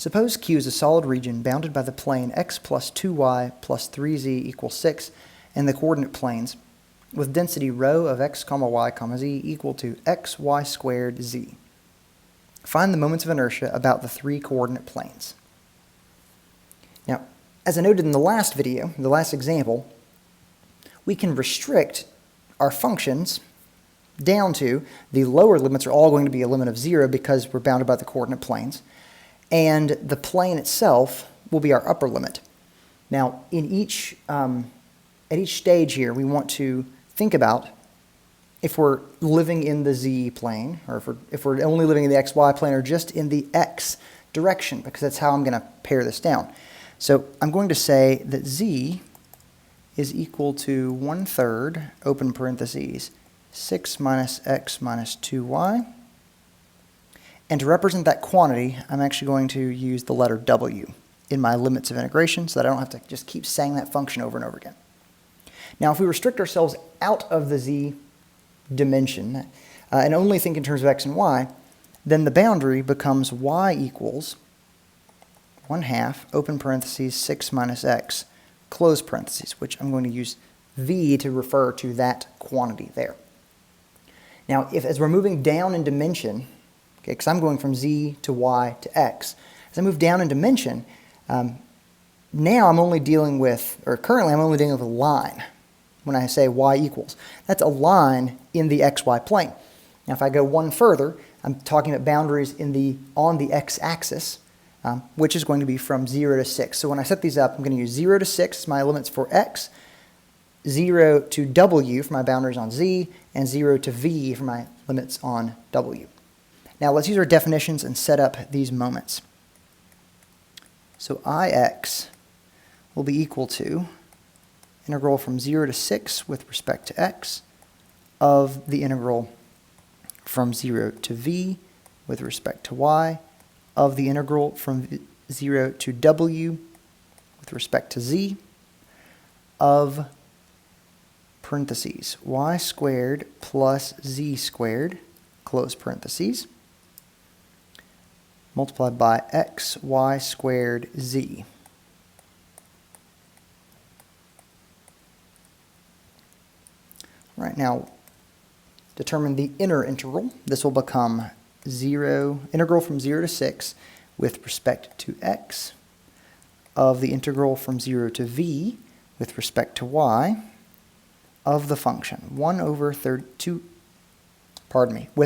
Suppose Q is a solid region bounded by the plane x plus 2y plus 3z equals 6 and the coordinate planes with density rho of x comma y comma z equal to xy squared z. Find the moments of inertia about the three coordinate planes. Now, as I noted in the last video, the last example, we can restrict our functions down to the lower limits are all going to be a limit of 0 because we're bounded by the coordinate planes, and the plane itself will be our upper limit. Now, at each stage here, we want to think about if we're living in the z plane, or if we're only living in the xy plane, or just in the x direction, because that's how I'm going to pare this down. So I'm going to say that z is equal to 1/3, open parentheses, 6 minus x minus 2y. And to represent that quantity, I'm actually going to use the letter w in my limits of integration so that I don't have to just keep saying that function over and over again. Now, if we restrict ourselves out of the z dimension and only think in terms of x and y, then the boundary becomes y equals 1/2, open parentheses, 6 minus x, close parentheses, which I'm going to use v to refer to that quantity there. Now, as we're moving down in dimension, okay, because I'm going from z to y to x, as I move down in dimension, now I'm only dealing with, or currently I'm only dealing with a line when I say y equals. That's a line in the xy plane. Now, if I go one further, I'm talking about boundaries on the x-axis, which is going to be from 0 to 6. So when I set these up, I'm going to use 0 to 6 as my limits for x, 0 to w for my boundaries on z, and 0 to v for my limits on w. Now let's use our definitions and set up these moments. So Ix will be equal to integral from 0 to 6 with respect to x of the integral from 0 to v with respect to y of the integral from 0 to w with respect to z of parentheses y squared plus z squared, close parentheses, multiplied by xy squared z. Right, now determine the inner integral. This will become integral from 0 to 6 with respect to x of the integral from 0 to v with respect to y of the function with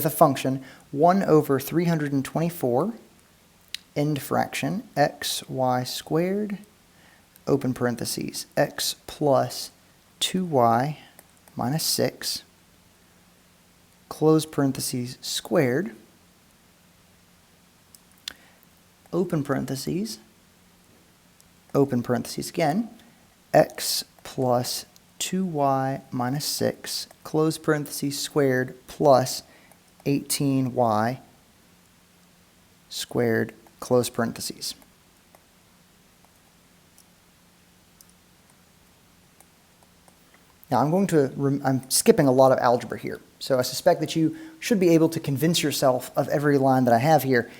a function 1 over 324 end fraction xy squared, open parentheses, x plus 2y minus 6, close parentheses, squared, open parentheses again, x plus 2y minus 6, close parentheses, squared, plus 18y squared, close parentheses. Now I'm skipping a lot of algebra here, so I suspect that you should be able to convince yourself of every line that I have here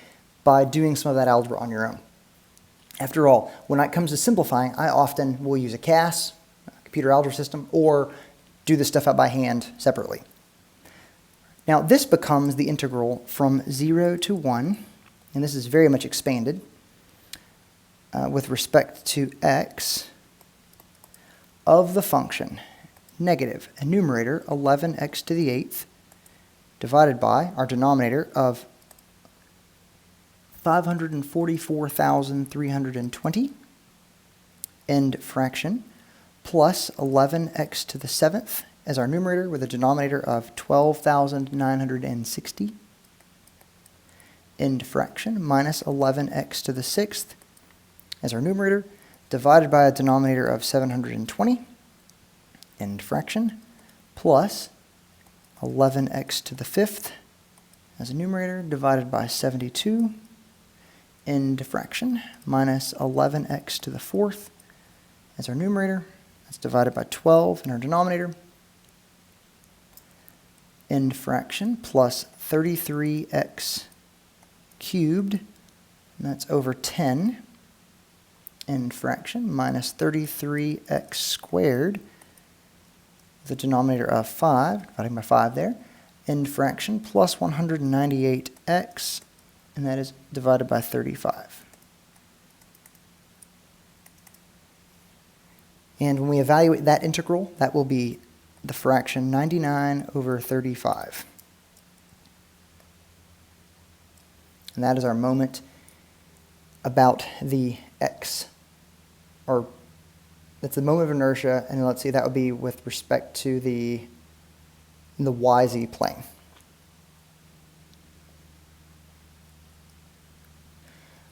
by doing some of that algebra on your own. After all, when it comes to simplifying, I often will use a CAS, a computer algebra system, or do the stuff out by hand separately. Now this becomes the integral from 0 to 1, and this is very much expanded with respect to x of the function negative a numerator 11x to the 8th divided by our denominator of 544,320 end fraction plus 11x to the 7th as our numerator with a denominator of 12,960 end fraction minus 11x to the 6th as our numerator divided by a denominator of 720 end fraction plus 11x to the 5th as a numerator divided by 72 end fraction minus 11x to the 4th as our numerator. That's divided by 12 in our denominator. End fraction plus 33x cubed And that's over 10 in fraction minus 33x squared, the denominator of 5, dividing by 5 there, in fraction plus 198x, and that is divided by 35. And when we evaluate that integral, that will be the fraction 99 over 35. And that is our moment about the x, or that's the moment of inertia, and let's see, that would be with respect to the yz plane.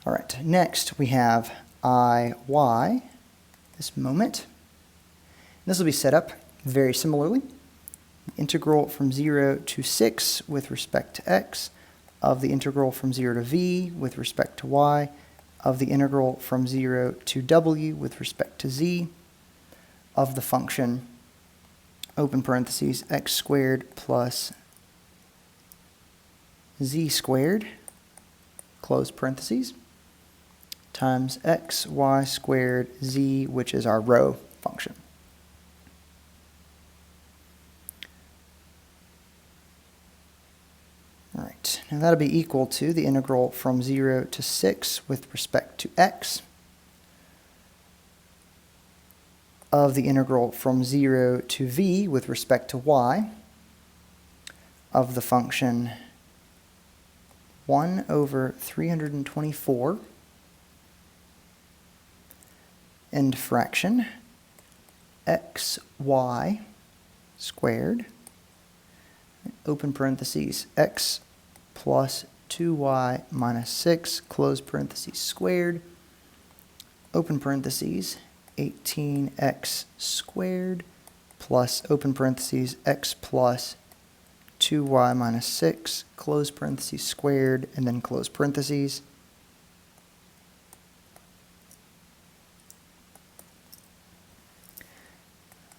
All right, next we have Iy, this moment. This will be set up very similarly. Integral from 0 to 6 with respect to x, of the integral from 0 to v with respect to y, of the integral from 0 to w with respect to z, of the function, open parentheses, x squared plus z squared, close parentheses, times x, y squared, z, which is our row function. All right, now that'll be equal to the integral from 0 to 6 with respect to x, of the integral from 0 to v with respect to y, of the function 1 over 324 end fraction xy squared, open parentheses, x plus 2y minus 6, close parentheses, squared, open parentheses, 18x squared plus open parentheses x plus 2y minus 6, close parentheses, squared, and then close parentheses.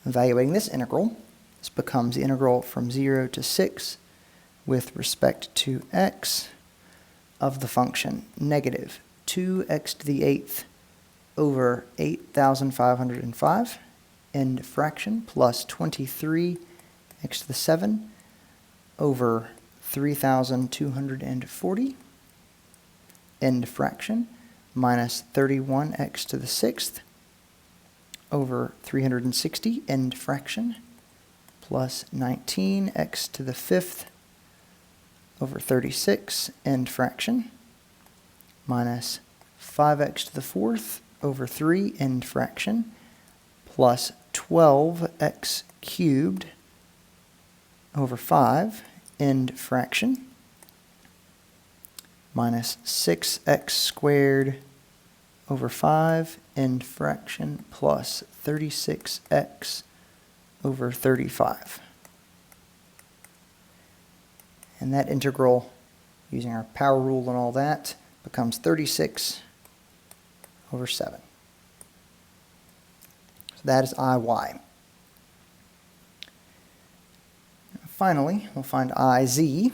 Evaluating this integral, this becomes the integral from 0 to 6 with respect to x of the function negative 2x to the 8th over 8,505 end fraction plus 23 x to the 7 over 3,240 end fraction minus 31x to the 6th over 360 end fraction plus 19x to the 5th over 36 end fraction minus 5x to the 4th over 3 end fraction plus 12x cubed over 5 end fraction minus 6x squared over 5 end fraction plus 36x over 35. And that integral, using our power rule and all that, becomes 36 over 7. So that is Iy. Finally, we'll find Iz.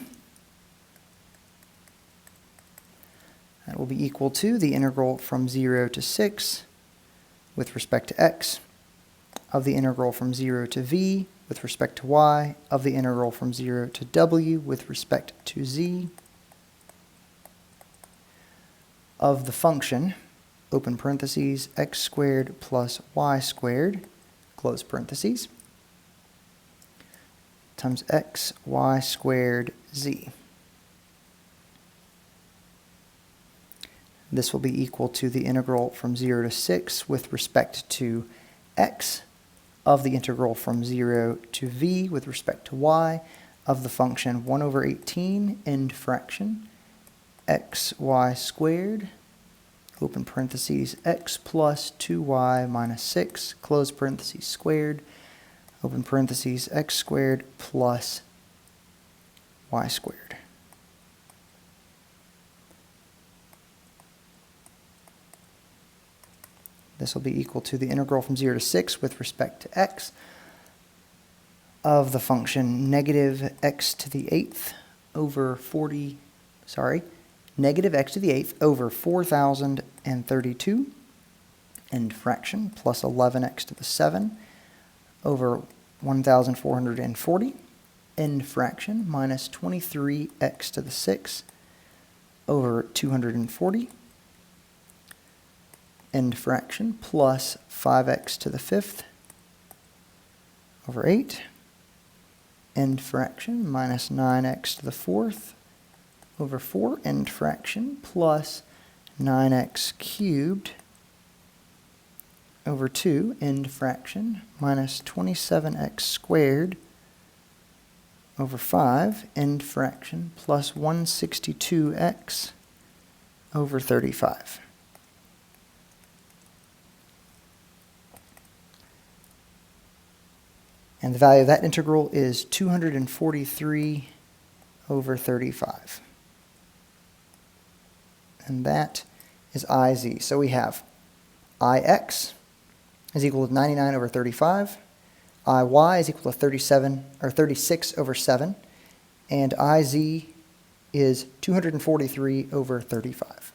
That will be equal to the integral from 0 to 6 with respect to x, of the integral from 0 to v with respect to y, of the integral from 0 to w with respect to z, of the function, open parentheses, x squared plus y squared, close parentheses, times x, y squared, z. This will be equal to the integral from 0 to 6 with respect to x, of the integral from 0 to v with respect to y, of the function 1 over 18 end fraction xy squared, open parentheses, x plus 2y minus 6, close parentheses, squared, open parentheses, x squared plus y squared. This will be equal to the integral from 0 to 6 with respect to x, of the function negative x to the 8th over negative x to the 8th over 4,032 end fraction plus 11x to the 7 over 1,440 end fraction minus 23x to the 6 over 240 end fraction plus 5x to the 5th over 8 end fraction minus 9x to the 4th over 4 end fraction plus 9x cubed over 2 end fraction minus 27x squared over 5 end fraction plus 162x over 35. And the value of that integral is 243 over 35. And that is IZ. So we have IX is equal to 99 over 35. IY is equal to 36 over 7. And IZ is 243 over 35.